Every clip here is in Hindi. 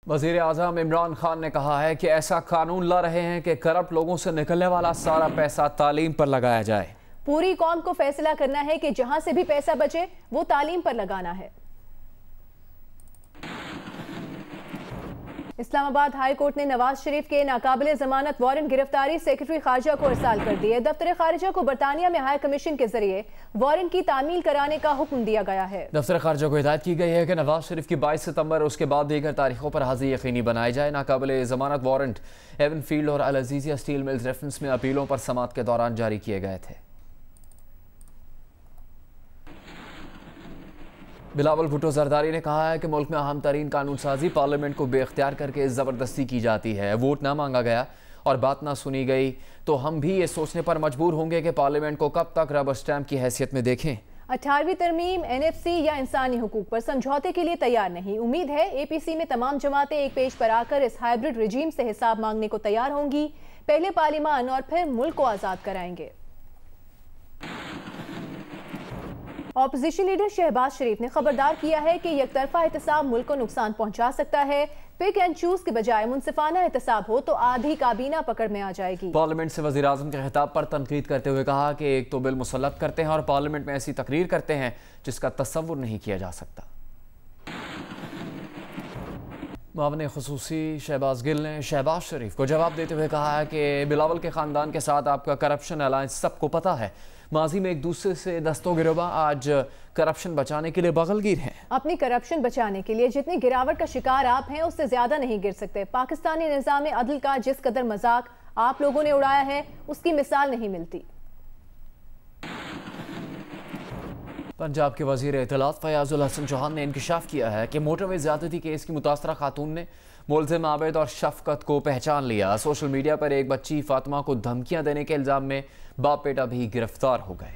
वज़ीर आज़म इमरान खान ने कहा है कि ऐसा कानून ला रहे हैं कि करप्ट लोगों से निकलने वाला सारा पैसा तालीम पर लगाया जाए। पूरी कौम को फैसला करना है कि जहां से भी पैसा बचे वो तालीम पर लगाना है। इस्लामाबाद हाई कोर्ट ने नवाज शरीफ के नाकाबिले जमानत वारंट गिरफ्तारी सेक्रेटरी खारजा को इरसाल कर दिए। दफ्तर खारजा को बरतानिया में हाई कमीशन के जरिए वारंट की तामील कराने का हुक्म दिया गया है। दफ्तर खारजा को हिदायत की गई है कि नवाज शरीफ की 22 सितंबर और उसके बाद दीगर तारीखों पर हाजिरी यकीनी बनाई जाए। नाकाबिले जमानत वारंट एवन फील्ड और अल अजीजिया स्टील मिल्स रेफरेंस में अपीलों पर समाअत के दौरान जारी किए गए थे। बिलावल भुट्टो जरदारी ने कहा है कि मुल्क में अहम तरीन कानून साजी पार्लियामेंट को बेख्तियार करके ज़बरदस्ती की जाती है। वोट ना मांगा गया और बात ना सुनी गई तो हम भी ये सोचने पर मजबूर होंगे कि पार्लियामेंट को कब तक रबर स्टैम्प की हैसियत में देखें। 18वीं तरमीम NFC या इंसानी हुकूक पर समझौते के लिए तैयार नहीं। उम्मीद है APC में तमाम जमातें एक पेज पर आकर इस हाइब्रिड रजीम से हिसाब मांगने को तैयार होंगी। पहले पार्लियामान और फिर मुल्क को आज़ाद कराएंगे। ऑपोजिशन लीडर शहबाज शरीफ ने खबरदार किया है कि यकतरफा एहतसाब मुल्क को नुकसान पहुंचा सकता है। पिक एंड चूज के बजाय मुनसिफाना एहतसाब हो तो आधी काबीना पकड़ में आ जाएगी। पार्लियामेंट से वज़ीर आज़म के खिताब पर तनकीद करते हुए कहा कि एक तो बिल मुसल्लत करते हैं और पार्लियामेंट में ऐसी तकरीर करते हैं जिसका तसव्वुर नहीं किया जा सकता। मुआविन खुसूसी शहबाज गिल ने शहबाज शरीफ को जवाब देते हुए कहा है कि बिलावल के ख़ानदान के साथ आपका करप्शन अलायंस सबको पता है। माजी में एक दूसरे से दस्तों गिरोबा, आज करप्शन बचाने के लिए बगलगीर हैं। अपनी करप्शन बचाने के लिए जितनी गिरावट का शिकार आप हैं उससे ज्यादा नहीं गिर सकते। पाकिस्तानी निज़ाम अदल का जिस कदर मजाक आप लोगों ने उड़ाया है उसकी मिसाल नहीं मिलती। पंजाब के वज़ीर इत्तलात फयाजुल हसन चौहान ने इंकशाफ किया है कि मोटरवे ज़्यादती केस की मुतासरा खातून ने मुलज़िम आबिद और शफकत को पहचान लिया। सोशल मीडिया पर एक बच्ची फातिमा को धमकियां देने के इल्ज़ाम में बाप बेटा भी गिरफ्तार हो गए।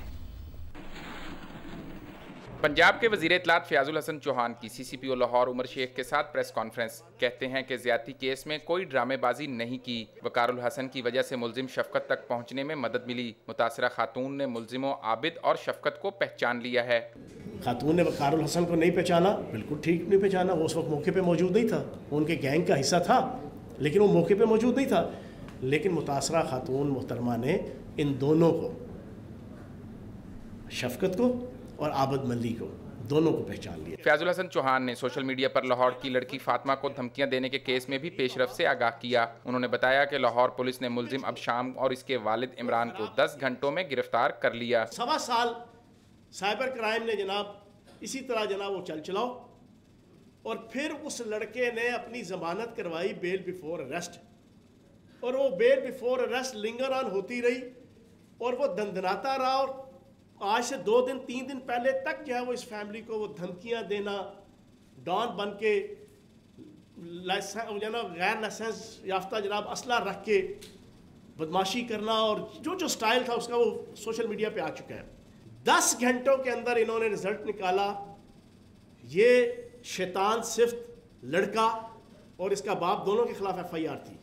पंजाब के वज़ीर इत्तलात फयाजुल हसन चौहान की CCPO लाहौर उमर शेख के साथ प्रेस कॉन्फ्रेंस। कहते हैं कि ज़्यादती केस में कोई ड्रामेबाजी नहीं की। वकारुल हसन की वजह से मुलजिम शफकत तक पहुंचने में मदद मिली। मुतासरा खातून ने मुलजिमों आबिद और शफकत को पहचान लिया है। खातून ने वकारुल हसन को नहीं पहचाना, बिल्कुल ठीक नहीं पहचाना। वो उस वक्त मौके पे मौजूद नहीं था, उनके गैंग का हिस्सा था लेकिन वो मौके पे मौजूद नहीं था। लेकिन मुतासरा खातून मोहतरमा ने इन दोनों को, शफकत को और आबिद मल्ली को, दोनों को पहचान लिया। फयाजुल हसन चौहान ने सोशल मीडिया पर लाहौर की लड़की फातिमा को धमकियां देने के केस में भी पेशरफ से आगाह किया। उन्होंने बताया कि लाहौर पुलिस ने मुलजिम अबशाम और इसके वालिद इमरान को 10 घंटों में गिरफ्तार कर लिया। 1.25 साल साइबर क्राइम ने जनाब इसी तरह जनाब वो चलाओ और फिर उस लड़के ने अपनी जमानत करवाई बेल बिफोर अरेस्ट, और वो bail before arrest linger on होती रही और वो दंदनाता रहा। और आज से 2 दिन 3 दिन पहले तक जो है वो इस फैमिली को वो धमकियां देना, डॉन बन के गैर लाइसेंस याफ्ता जनाब असला रख के बदमाशी करना, और जो स्टाइल था उसका वो सोशल मीडिया पे आ चुका है। 10 घंटों के अंदर इन्होंने रिजल्ट निकाला। ये शैतान सिफ्त लड़का और इसका बाप दोनों के खिलाफ FIR थी।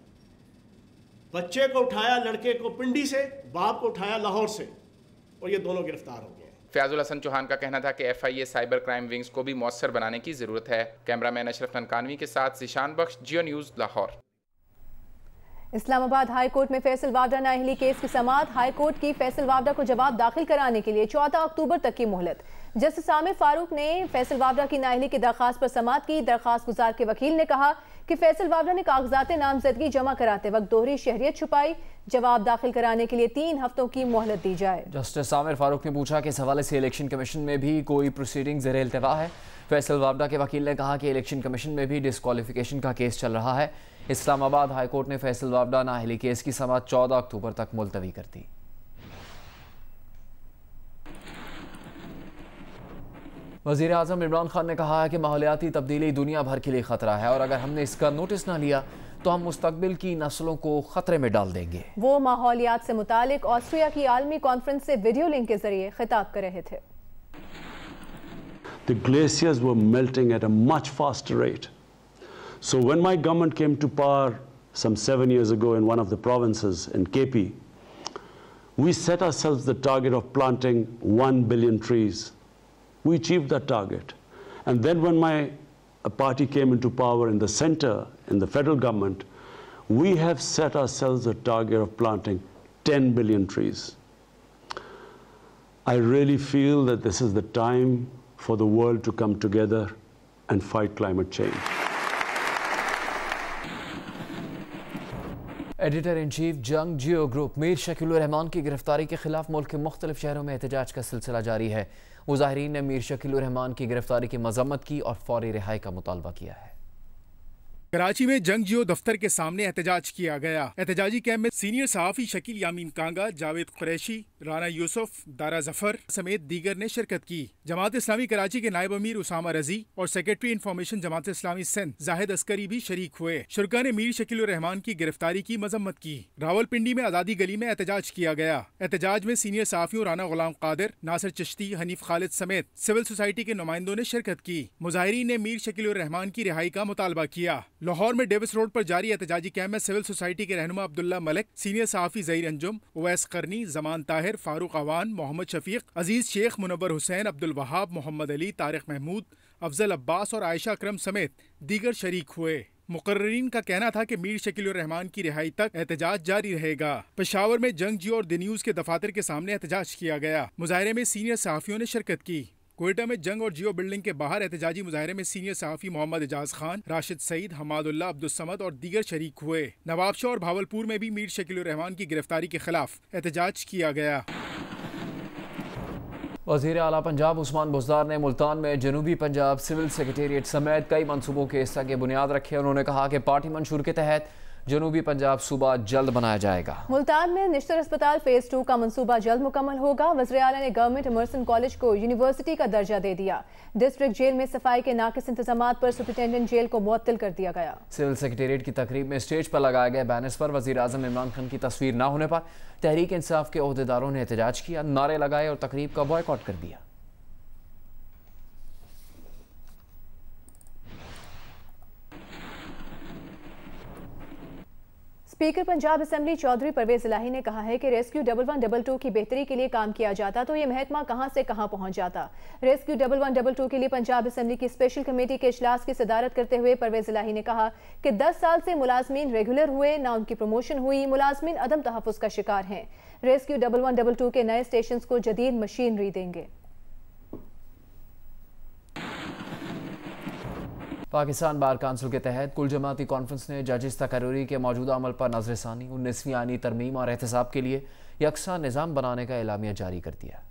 बच्चे को उठाया लड़के को पिंडी से, बाप को उठाया लाहौर से, और ये दोनों गिरफ्तार हो गए। फयाजुल हसन चौहान का कहना था कि FIA साइबर क्राइम विंग्स को भी मौसर बनाने की जरूरत है। कैमरामैन अशरफ ननकानवी के साथ Zeeshan Bakhsh, Geo news, Lahore. Islamabad high court में फैसल वावडा नाअहली केस की समाअत। हाई कोर्ट की फैसल वावडा को जवाब दाखिल कराने के लिए 14 अक्टूबर तक की मोहलत। जस्टिस आमिर फारूक ने फैसल वावडा की नाअहली की दरख्वास्त पर समाअत की। दरख्वास्त गुजार के वकील ने कहा कि फैसल वावडा ने कागजात नामजदगी जमा कराते वक्त दोहरी शहरियत छुपाई। जवाब दाखिल कराने के लिए 3 हफ्तों की मोहलत दी जाए। जस्टिस आमिर फारूक ने पूछा कि इस हवाले से इलेक्शन कमीशन में भी कोई प्रोसीडिंग ज़ेरे इल्तिवा है। फैसल वावडा के वकील ने कहा कि इलेक्शन कमीशन में भी डिस्क्वालिफिकेशन का केस चल रहा है। इस्लामाबाद हाई कोर्ट ने फैसल वावडा नाअहली केस की समाअत 14 अक्टूबर तक मुलतवी कर दी। वज़ीर आज़म इमरान खान ने कहा है कि माहौलियाती तब्दीली दुनिया भर के लिए ख़तरा है और अगर हमने इसका नोटिस ना लिया तो हम मुस्तकबिल की नस्लों को ख़तरे में डाल देंगे। वो माहौलियात से मुतालिक ऑस्ट्रिया की आलमी कॉन्फ्रेंस से वीडियो लिंक के जरिए खिताब कर रहे थे। The glaciers were melting at a much faster rate. So when my government came to power some 7 years ago in one of the provinces in KP, we set ourselves the target of planting 1 billion trees. We achieved that target. And then when my a party came into power in the center, in the federal government, we have set ourselves a target of planting 10 billion trees. I really feel that this is the time for the world to come together and fight climate change. Editor in chief जंग जियो ग्रुप मीर शकीलुर रहमान की गिरफ्तारी के खिलाफ मुल्क के मुख्तलिफ शहरों में एहतजाज का सिलसिला जारी है। मुजाहिरीन ने मीर शकीलुर रहमान की गिरफ्तारी की मजम्मत की और फौरी रिहाई का मुतालबा किया है। कराची में जंग जियो दफ्तर के सामने एहतजाज किया गया। एहतजाजी कैंप में सीनियर सहाफ़ी शकील यामीन कांगा, जावेद कुरैशी, राना यूसुफ, दारा जफर समेत दीगर ने शिरकत की। जमात इस्लामी कराची के नायब अमीर उसामा रजी और सेक्रेटरी इंफॉर्मेशन जमात इस्लामी सिंध जाहिद अस्करी भी शरीक हुए। शुरका ने मीर शकीलुर रहमान की गिरफ्तारी की मजम्मत की। रावलपिंडी में आज़ादी गली में एहतजाज किया गया। एहतजाज में सीनियर सहाफ़ियों राना गुलाम कादिर, नासिर चिश्ती, हनीफ खालिद समेत सिविल सोसाइटी के नुमाइंदों ने शिरकत की। मुजाहिरीन ने मीर शकीलुर रहमान की रिहाई का मुतालबा किया। लाहौर में डेविस रोड पर जारी एहतजाजी कैंप में सिविल सोसाइटी के रहनुमा अब्दुल्ला मलिक, सीनियर सहाफ़ी ज़हीर अंजुम, उवैस करनी, जमान ताहिर, फारूक अवान, मोहम्मद शफीक, अजीज शेख, मुनव्वर हुसैन, अब्दुल वहाब, मोहम्मद अली, तारिक महमूद, अफजल अब्बास और आयशा अकरम समेत दीगर शरीक हुए। मुकर्रीन का कहना था कि मीर शकीलुर रहमान की रिहाई तक एहतजाज जारी रहेगा। पेशावर में जंग जियो और द न्यूज़ के दफातर के सामने एहतजाज किया गया। मुजाहरे में सीनियर सहाफ़ियों ने शिरकत की। कोयटा में जंग और जियो बिल्डिंग के बाहर एहतजाजी मुजाहरे में सीनियर सहाफ़ी मोहम्मद एजाज खान, राशिद सईद, हमादुल्लाह, अब्दुल समद और दीगर शरीक हुए। नवाबशाह और भावलपुर में भी मीर शकीलुर रहमान की गिरफ्तारी के खिलाफ एहतजाज किया गया। वज़ीर आला पंजाब उस्मान बुज़दार ने मुल्तान में जनूबी पंजाब सिविल सेक्रेटेरिएट समेत कई मनसूबों के हिस्सा के बुनियाद रखे। उन्होंने कहा कि पार्टी मंशूर के तहत जनूबी पंजाब सूबा जल्द बनाया जाएगा। मुल्तान में निश्तर अस्पताल फेज 2 का मंसूबा जल्द मुकम्मल होगा। वज़ीर आला ने गवर्नमेंट इमर्सन कॉलेज को यूनिवर्सिटी का दर्जा दे दिया। डिस्ट्रिक्ट जेल में सफाई के नाकिस इंतजामात पर सुपरिटेंडेंट जेल को मुअत्तल कर दिया गया। सिविल सेक्रेटेरिएट की तकरीब में स्टेज पर लगाए गए बैनर्स पर वज़ीर आज़म इमरान खान की तस्वीर न होने पर तहरीक इंसाफ के ओहदेदारों ने एहतजाज किया, नारे लगाए और तकरीब का बॉयकॉट कर दिया। स्पीकर पंजाब असेंबली चौधरी परवेज इलाही ने कहा है कि रेस्क्यू 1122 की बेहतरी के लिए काम किया जाता तो ये महकमा कहां से कहां पहुंच जाता। रेस्क्यू 1122 के लिए पंजाब असेंबली की स्पेशल कमेटी के इजलास की सदारत करते हुए परवेज इलाही ने कहा कि 10 साल से मुलाजमीन रेगुलर हुए ना उनकी प्रमोशन हुई, मुलाजमीन अदम तहफ़्फ़ुज़ का शिकार हैं। रेस्क्यू 1122 के नए स्टेशन को जदीद मशीनरी देंगे। पाकिस्तान बार काउंसिल के तहत कुल जमाती कॉन्फ्रेंस ने जजिस तकर्री के मौजूदा अमल पर नजरसानी, 19वीं आईनी तरमीम और एहतसाब के लिए यकसा निज़ाम बनाने का एलामिया जारी कर दिया।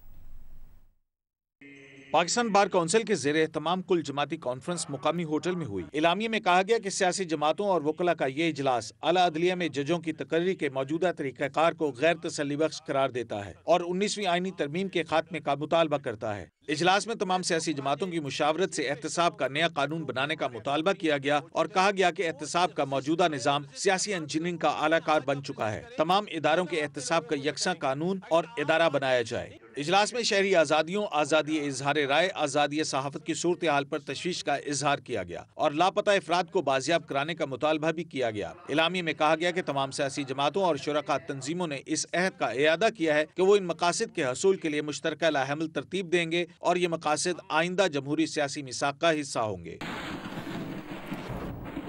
पाकिस्तान बार काउंसिल के ज़ेर एहतमाम कुल जमाती कॉन्फ्रेंस मुकामी होटल में हुई। इलामिया में कहा गया कि सियासी जमातों और वकला का ये इजलास आला अदलिया में जजों की तकर्री के मौजूदा तरीक़ाकार को गैर तसल्ली बख्श करार देता है और 19वीं आईनी तरमीम के खात्मे का मुतालबा करता है। इजलास में तमाम सियासी जमातों की मुशावरत से एहतसाब का नया कानून बनाने का मुतालबा किया गया और कहा गया कि एहतसाब का मौजूदा निज़ाम सियासी इंजीनियरिंग का आलाकार बन चुका है। तमाम इदारों के एहतसाब का यकसा कानून और इदारा बनाया जाए। इजलास में शहरी आज़ादियों, आज़ादी इजहार राय, आज़ादी सहाफ़त की सूरत हाल पर तशवीश का इजहार किया गया और लापता अफराद को बाजियाब कराने का मुतालबा भी किया गया। इलामी में कहा गया कि तमाम सियासी जमातों और शुरका तंजीमों ने इस अहद का इयादा किया है कि वो इन मकासद के हसूल के लिए मुश्तरका लाहमल तरतीब देंगे और ये मकासद आइंदा जमहूरी सियासी मिसाक का हिस्सा होंगे।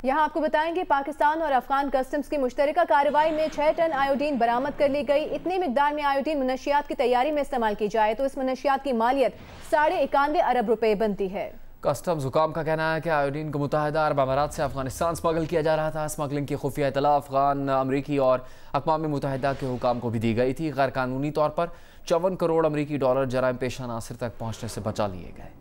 यहाँ आपको बताएंगे पाकिस्तान और अफगान कस्टम्स की मुश्तरका कार्रवाई में 6 टन आयोडीन बरामद कर ली गई। इतनी मिकदार में आयोडीन मनशियात की तैयारी में इस्तेमाल की जाए तो इस मनशियात की मालियत 91.5 अरब रुपए बनती है। कस्टम्स हुकाम का कहना है कि आयोडीन को मुत्तहिदा अरब अमारात से अफगानिस्तान स्मगल किया जा रहा था। स्मगलिंग की खुफिया इतला अफगान, अमरीकी और अक़वाम मुत्तहिदा के हुकाम को भी दी गई थी। गैर कानूनी तौर पर 54 करोड़ अमरीकी डॉलर जराइम पेशा नासिर तक पहुँचने से बचा लिए गए।